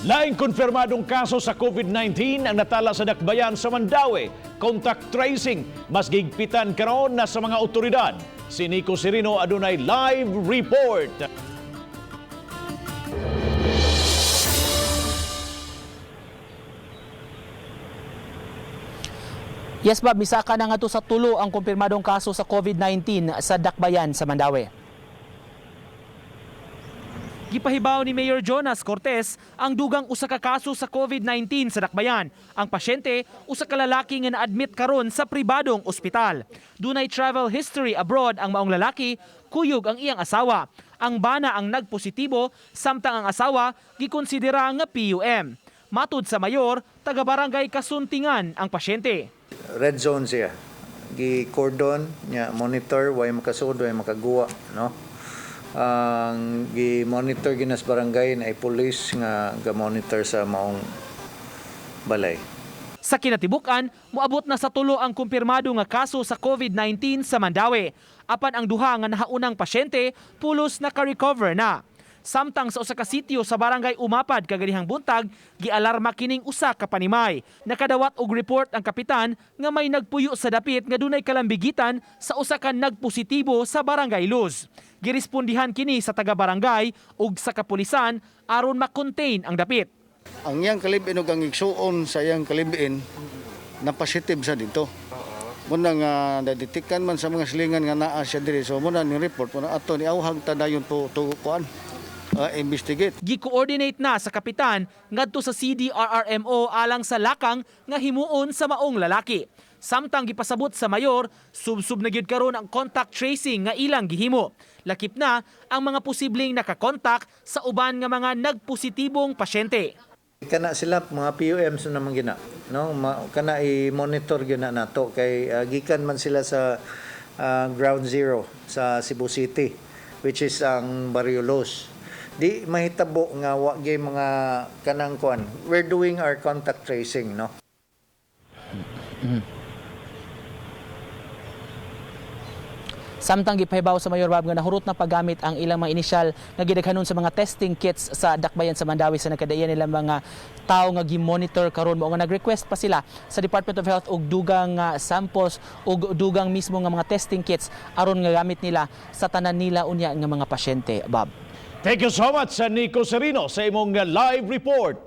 Laing konfirmadong kaso sa COVID-19 ang natala sa dakbayan sa Mandaue. Contact tracing, mas gigpitan karon na sa mga otoridad. Si Nico Serino adunay live report. Yes, Bob, misaka na nga to sa tulo ang kumpirmadong kaso sa COVID-19 sa dakbayan sa Mandaue. Gipahibaw ni Mayor Jonas Cortez ang dugang usa ka kaso sa COVID-19 sa dakbayan. Ang pasyente, usa ka lalaki nga na-admit karon sa pribadong ospital. Dunay travel history abroad ang maong lalaki, kuyog ang iyang asawa. Ang bana ang nagpositibo, samtang ang asawa gikonsidera nga PUM. Matud sa mayor, taga-barangay Kasuntingan ang pasyente. Red zone siya. Gi-cordon, nya monitor, way makasud, way makaguwa, no? Ang gi-monitor ginas barangay na ay police nga ga-monitor sa maong balay. Sa kinatibukan, moabot na sa tulo ang kumpirmado nga kaso sa COVID-19 sa Mandaue. Apan ang duha nga nahaunang pasyente, pulos naka-recover na. Samtang sa usa ka sitio sa barangay Umapad kaganihang buntag, gialarma kining usa ka panimay. Nakadawat og report ang kapitan nga may nagpuyo sa dapit nga dunay kalambigitan sa usa ka nagpositibo sa barangay Luz. Girespondihan kini sa taga-barangay ug sa kapulisan aron ma-contain ang dapit. Ang yang kalibin ug ang igsuon sa yang kalibin na positive sa dito. Muna nga nadetikan man sa mga silingan nga naa siya diri. So muna ni report muna ato ni awhag ta dayon po kuan. Investigate. Gi-coordinate na sa kapitan ngadto sa CDRRMO alang sa lakang nga himuon sa maong lalaki. Samtang gipasabot sa mayor, sub-sub na gyud karon ang contact tracing nga ilang gihimo. Lakip na ang mga posibleng nakakontak sa uban nga mga nagpositibong pasyente. Kana sila mga PUMs naman gina, no? Kana i-monitor gyud nato kay gikan man sila sa ground zero sa Cebu City, which is ang Barrio Los. Di mahitabo nga wa gyud mga kanang kuan. We're doing our contact tracing, no? Samtang gipahibaw sa Mayor Bob nga nahurot na paggamit ang ilang mga inisyal nga gidaghanon sa mga testing kits sa dakbayan sa Mandaue sa nakadaian nila mga tao nga gi-monitor karon mo nga nag-request pa sila sa Department of Health og dugang samples og dugang mismo nga mga testing kits aron nga gamit nila sa tanan nila unya nga mga pasyente, Bob. Thank you so much, Nico Serino, sa imong live report.